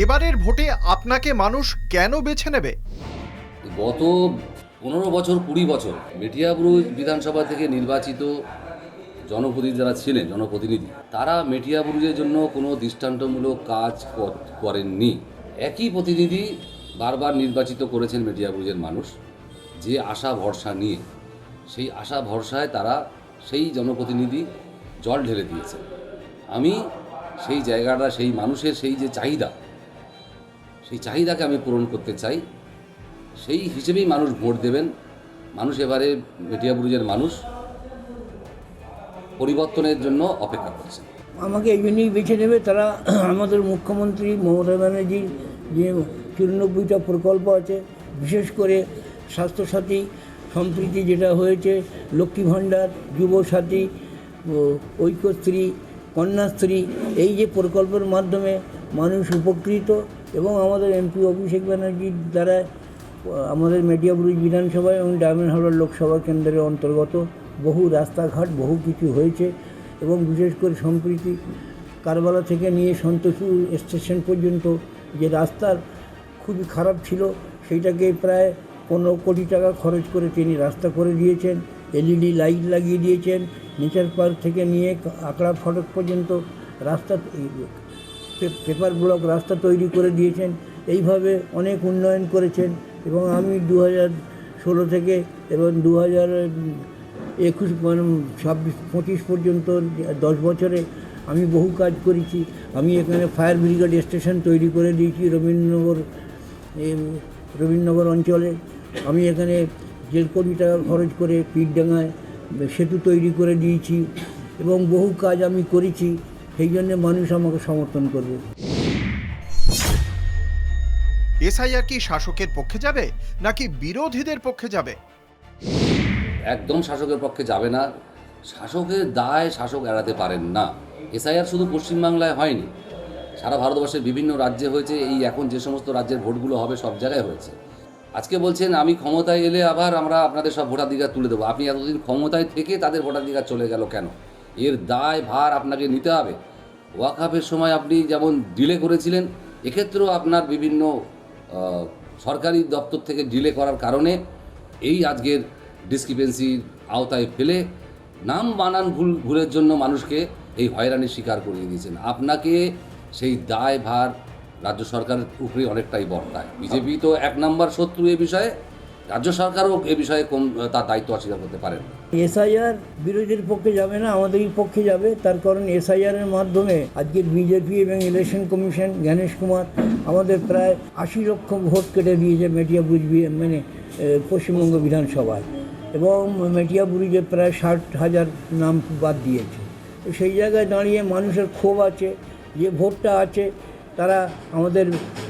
এবারের ভোটে আপনাকে মানুষ কেন বেছে নেবে? গত 15 বছর 20 বছর মেটিয়াবুরুজ বিধানসভা থেকে নির্বাচিত জনপ্রতিনিধি যারা ছিলেন, জনপ্রতিনিধি, তারা মেটিয়াবুরুজের জন্য কোনো দৃষ্টান্তমূলক কাজ করেননি। একই প্রতিনিধি বারবার নির্বাচিত করেছেন মেটিয়াবুরুজের মানুষ, যে আশা ভরসা নিয়ে, সেই আশা ভরসায় তারা সেই জনপ্রতিনিধি জল ঢেলে দিয়েছে। আমি সেই জায়গাটা, সেই মানুষের সেই যে চাহিদা, সেই চাহিদাকে আমি পূরণ করতে চাই। সেই হিসেবেই মানুষ ভোট দেবেন। মানুষ এবারে মেটিয়াবুরুজের মানুষ পরিবর্তনের জন্য অপেক্ষা করছে। আমাকে এই জন্যই বেছে নেবে, তারা আমাদের মুখ্যমন্ত্রী মমতা ব্যানার্জির যে 94টা প্রকল্প আছে, বিশেষ করে স্বাস্থ্যসাথী, সম্প্রীতি যেটা হয়েছে, লক্ষ্মী ভাণ্ডার, যুবসাথী, ঐক্যশ্রী, কন্যাশ্রী, এই যে প্রকল্পের মাধ্যমে মানুষ উপকৃত, এবং আমাদের এমপি অভিষেক ব্যানার্জির দ্বারা আমাদের মেটিয়াবুরুজ বিধানসভায় এবং ডায়মন্ড হারবার লোকসভা কেন্দ্রের অন্তর্গত বহু রাস্তাঘাট, বহু কিছু হয়েছে। এবং বিশেষ করে সম্প্রীতি কারবালা থেকে নিয়ে সন্তোষপুর স্টেশন পর্যন্ত যে রাস্তার খুবই খারাপ ছিল, সেইটাকে প্রায় 15 কোটি টাকা খরচ করে তিনি রাস্তা করে দিয়েছেন। এলইডি লাইট লাগিয়ে দিয়েছেন। নেচার পার্ক থেকে নিয়ে আকড়া ফটক পর্যন্ত রাস্তা, পেপার ব্লক রাস্তা তৈরি করে দিয়েছেন। এইভাবে অনেক উন্নয়ন করেছেন। এবং আমি 2016 থেকে এবং 2021 25 পর্যন্ত 10 বছরে আমি বহু কাজ করেছি। আমি এখানে ফায়ার ব্রিগেড স্টেশন তৈরি করে দিয়েছি রবীন্দ্রনগর অঞ্চলে। আমি এখানে 1.5 কোটি টাকা খরচ করে পিঠডাঙ্গায় সেতু তৈরি করে দিয়েছি এবং বহু কাজ আমি করেছি। সেই জন্য মানুষ আমাকে সমর্থন করবে। এসআইআর কি শাসকের পক্ষে যাবে নাকি বিরোধীদের পক্ষে যাবে? একদম শাসকের পক্ষে যাবে না। শাসকের দায় শাসক এড়াতে পারেন না। এসআইআর শুধু পশ্চিমবাংলায় হয়নি, সারা ভারতবর্ষের বিভিন্ন রাজ্যে হয়েছে। এই এখন যে সমস্ত রাজ্যের ভোটগুলো হবে সব জায়গায় হয়েছে। আজকে বলছেন আমি ক্ষমতায় এলে আবার আমরা আপনাদের সব ভোটাধিকার তুলে দেবো। আপনি এতদিন ক্ষমতায় থেকে তাদের ভোটাধিকার চলে গেল কেন? এর দায় ভার আপনাকে নিতে হবে। ওয়াকফের সময় আপনি যেমন ডিলে করেছিলেন, এক্ষেত্রেও আপনার বিভিন্ন সরকারি দপ্তর থেকে ডিলে করার কারণে এই আজকের ডিসক্রিপেন্সির আওতায় ফেলে নাম বানান ভুলের জন্য মানুষকে এই হয়রানির শিকার করিয়ে দিয়েছেন। আপনাকে সেই দায় ভার রাজ্য সরকারের উপরে অনেকটাই বর্তায়। বিজেপি তো 1 নম্বর শত্রু এ বিষয়ে, রাজ্য সরকারও এ বিষয়ে তার দায়িত্ব অস্বীকার করতে পারেন না। এসআইআর বিরোধীর পক্ষে যাবে না, আমাদেরই পক্ষে যাবে। তার কারণ এসআইআরের মাধ্যমে আজকের বিজেপি এবং ইলেকশন কমিশন জ্ঞানেশ কুমার আমাদের প্রায় 80 লক্ষ ভোট কেটে দিয়েছে মেটিয়াবুরুজ পশ্চিমবঙ্গ বিধানসভায়, এবং মেটিয়াবুরুজে প্রায় 60,000 নাম বাদ দিয়েছে। তো সেই জায়গায় দাঁড়িয়ে মানুষের ক্ষোভ আছে, যে ভোটটা আছে তারা আমাদের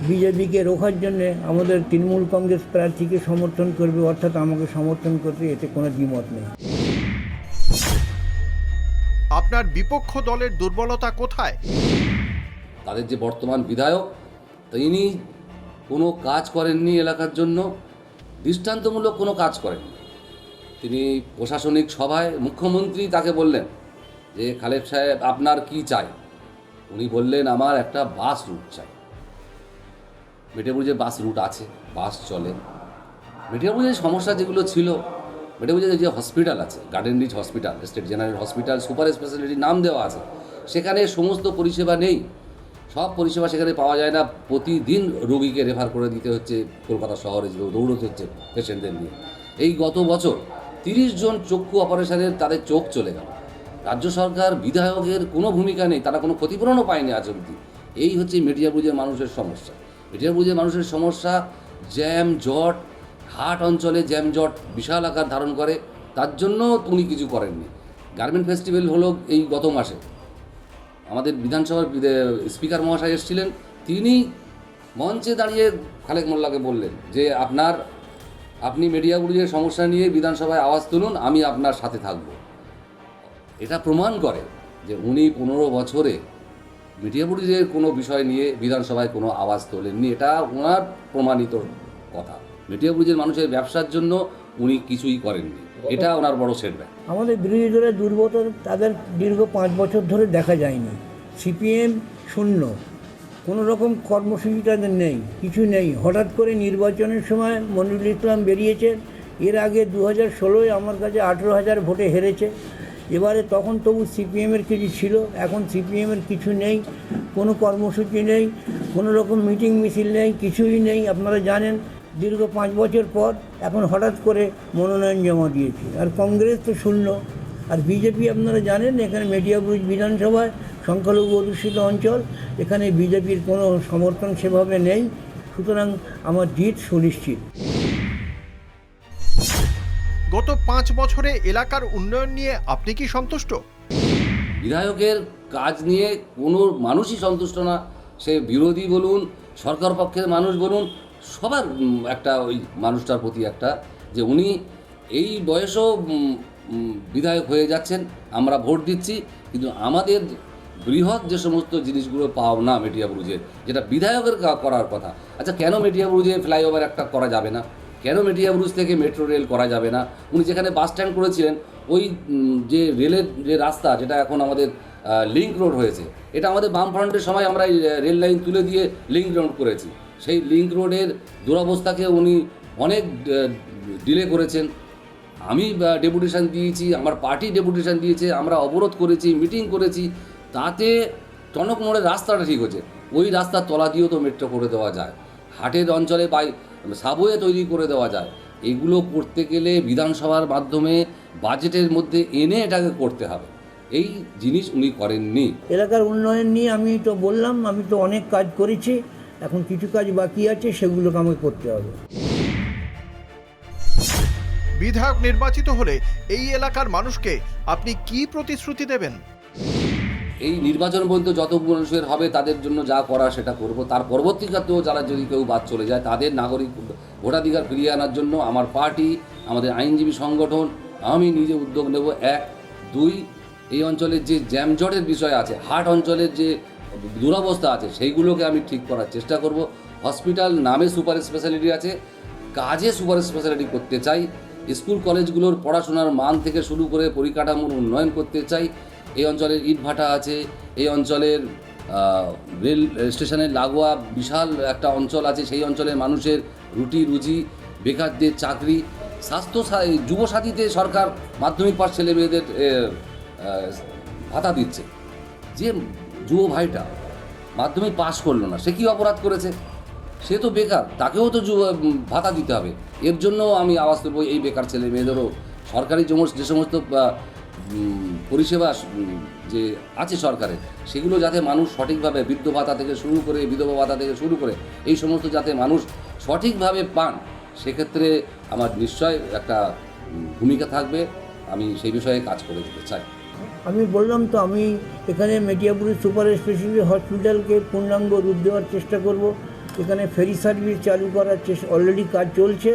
বিজেপিকে রোখার জন্যে আমাদের তৃণমূল কংগ্রেস প্রার্থীকে সমর্থন করবে, অর্থাৎ আমাকে সমর্থন করবে, এতে কোনো দ্বিমত নেই। আপনার বিপক্ষ দলের দুর্বলতা কোথায়? তাদের যে বর্তমান বিধায়ক, তিনি কোনো কাজ করেননি এলাকার জন্য, দৃষ্টান্তমূলক কোনো কাজ করেননি। তিনি প্রশাসনিক সভায় মুখ্যমন্ত্রী তাকে বললেন যে খালেদ সাহেব আপনার কি চাই? উনি বললেন আমার একটা বাস রুট চাই। মেটিয়াবুরুজে বাস রুট আছে, বাস চলে। মেটিয়াবুরুজের সমস্যা যেগুলো ছিল, মেটিয়াবুরুজে যে হসপিটাল আছে, Garden Reach hospital, state general hospital, super speciality নাম দেওয়া আছে, সেখানে সমস্ত পরিষেবা নেই। সব পরিষেবা সেখানে পাওয়া যায় না। প্রতিদিন রোগীকে রেফার করে দিতে হচ্ছে কলকাতা শহরে, দৌড়তে হচ্ছে পেশেন্টদের নিয়ে। এই গত বছর 30 জন চক্ষু অপারেশনের তাদের চোখ চলে গেল। রাজ্য সরকার, বিধায়কের কোনো ভূমিকা নেই, তারা কোনো ক্ষতিপূরণও পায়নি আজ অবধি। এই হচ্ছে মেটিয়াবুরুজের মানুষের সমস্যা। মেটিয়াবুরুজের মানুষের সমস্যা জ্যাম জট, হাট অঞ্চলে জ্যাম জট বিশাল আকার ধারণ করে, তার জন্য উনি কিছু করেননি। গার্মেন্ট ফেস্টিভ্যাল হলো এই গত মাসে, আমাদের বিধানসভার স্পিকার মহাশয় এসেছিলেন, তিনি মঞ্চে দাঁড়িয়ে খালেক মোল্লাকে বললেন যে আপনি মেটিয়াবুরুজের সমস্যা নিয়ে বিধানসভায় আওয়াজ তুলুন, আমি আপনার সাথে থাকব। এটা প্রমাণ করে যে উনি 15 বছরে মেটিয়াবুরুজের কোনো বিষয় নিয়ে বিধানসভায় কোনো আওয়াজ তোলেননি। এটা ওনার প্রমাণিত কথা। মেটিয়াবুরুজের মানুষের ব্যবসার জন্য উনি কিছুই করেননি, এটা ওনার বড় সেটব্যাক। আমাদের বিরোধী দলের দুর্বলতা তাদের দীর্ঘ 5 বছর ধরে দেখা যায়নি। সিপিএম 0, কোনো রকম কর্মসূচি তাদের নেই, কিছু নেই। হঠাৎ করে নির্বাচনের সময় মনিরুল ইসলাম বেরিয়েছে, এর আগে 2016-য় আমার কাছে 18,000 ভোটে হেরেছে। এবারে তখন তবু সিপিএমের কিছু ছিল, এখন সিপিএমের কিছু নেই, কোনো কর্মসূচি নেই, কোনো রকম মিটিং মিছিল নেই, কিছুই নেই। আপনারা জানেন দীর্ঘ 5 বছর পর এখন হঠাৎ করে মনোনয়ন জমা দিয়েছে। আর কংগ্রেস তো শূন্য। আর বিজেপি আপনারা জানেন এখানে মেটিয়াবুরুজ বিধানসভায় সংখ্যালঘু অধ্যুষিত অঞ্চল, এখানে বিজেপির কোনো সমর্থন সেভাবে নেই। সুতরাং আমার জিত সুনিশ্চিত। গত 5 বছরে এলাকার উন্নয়ন নিয়ে আপনি কি সন্তুষ্ট? বিধায়কের কাজ নিয়ে কোনো মানুষই সন্তুষ্ট না, সে বিরোধী বলুন, সরকার পক্ষের মানুষ বলুন, সবার একটা ওই মানুষটার প্রতি একটা যে উনি এই বয়সেও বিধায়ক হয়ে যাচ্ছেন, আমরা ভোট দিচ্ছি, কিন্তু আমাদের বৃহৎ যে সমস্ত জিনিসগুলো পাও না মেটিয়াবুরুজের, যেটা বিধায়কের করার কথা। আচ্ছা, কেন মেটিয়াবুরুজে ফ্লাইওভার একটা করা যাবে না? কেন মেটিয়াবুরুজ থেকে মেট্রো রেল করা যাবে না? উনি যেখানে বাস স্ট্যান্ড করেছিলেন, ওই যে রেলের যে রাস্তা, যেটা এখন আমাদের লিঙ্ক রোড হয়েছে, এটা আমাদের বামফ্রন্টের সময় আমরা এই রেল লাইন তুলে দিয়ে লিঙ্ক রোড করেছি। সেই লিঙ্ক রোডের দুরবস্থাকে উনি অনেক ডিলে করেছেন। আমি ডেপুটেশন দিয়েছি, আমার পার্টি ডেপুটেশন দিয়েছে, আমরা অবরোধ করেছি, মিটিং করেছি, তাতে টনক মোড়ের রাস্তাটা ঠিক হচ্ছে। ওই রাস্তার তলা দিয়েও তো মেট্রো করে দেওয়া যায়, হাটের অঞ্চলে সাবওয়ে তৈরি করে দেওয়া যায়। এগুলো করতে গেলে বিধানসভার মাধ্যমে বাজেটের মধ্যে এনে এটাকে করতে হবে। এই জিনিস উনি করেননি। এলাকার উন্নয়ন নিয়ে আমি তো বললাম, আমি তো অনেক কাজ করেছি, এখন কিছু কাজ বাকি আছে, সেগুলোকে আমাকে করতে হবে। বিধায়ক নির্বাচিত হলে এই এলাকার মানুষকে আপনি কি প্রতিশ্রুতি দেবেন? এই নির্বাচন পর্যন্ত যত মানুষের হবে তাদের জন্য যা করা সেটা করব। তার পরবর্তীকালেও যারা যদি কেউ বাদ চলে যায়, তাদের নাগরিক ভোটাধিকার ফিরিয়ে আনার জন্য আমার পার্টি, আমাদের আইনজীবী সংগঠন, আমি নিজে উদ্যোগ নেব। 1, 2, এই অঞ্চলের যে জ্যামজটের বিষয় আছে, হাট অঞ্চলের যে দুরবস্থা আছে, সেইগুলোকে আমি ঠিক করার চেষ্টা করব। হসপিটাল নামে সুপার স্পেশালিটি আছে, কাজে সুপার স্পেশালিটি করতে চাই। স্কুল কলেজগুলোর পড়াশোনার মান থেকে শুরু করে পরিকাঠামোর উন্নয়ন করতে চাই। এই অঞ্চলের ইটভাটা আছে, এই অঞ্চলের রেল স্টেশনের লাগোয়া বিশাল একটা অঞ্চল আছে, সেই অঞ্চলের মানুষের রুটি রুজি, বেকারদের চাকরি, স্বাস্থ্য, যুবসাথীতে সরকার মাধ্যমিক পাস ছেলে মেয়েদের ভাতা দিচ্ছে। যে যুব ভাইটা মাধ্যমিক পাস করলো না, সে কি অপরাধ করেছে? সে তো বেকার, তাকেও তো ভাতা দিতে হবে। এর জন্য আমি আওয়াজ তুলব, এই বেকার ছেলে মেয়েদেরও সরকারি যে সমস্ত পরিষেবা যে আছে সরকারের, সেগুলো যাতে মানুষ সঠিকভাবে, বৃদ্ধ ভাতা থেকে শুরু করে, বিধবা ভাতা থেকে শুরু করে, এই সমস্ত যাতে মানুষ সঠিকভাবে পান, সেক্ষেত্রে আমার নিশ্চয় একটা ভূমিকা থাকবে। আমি সেই বিষয়ে কাজ করে যেতে চাই। আমি বললাম তো, আমি এখানে মেটিয়াবুরুজ সুপার স্পেশালিটি হসপিটালকে পূর্ণাঙ্গ রূপ দেওয়ার চেষ্টা করব। এখানে ফেরি সার্ভিস চালু করার চেষ্টা, অলরেডি কাজ চলছে,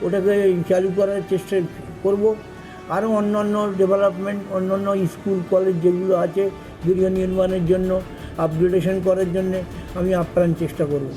ওটাকে চালু করার চেষ্টা করব। আরও অন্যান্য ডেভেলপমেন্ট, অন্যান্য স্কুল কলেজ যেগুলো আছে গৃহ নির্মাণের জন্য, আপগ্রেডেশন করার জন্য আমি আপ্রাণ চেষ্টা করব।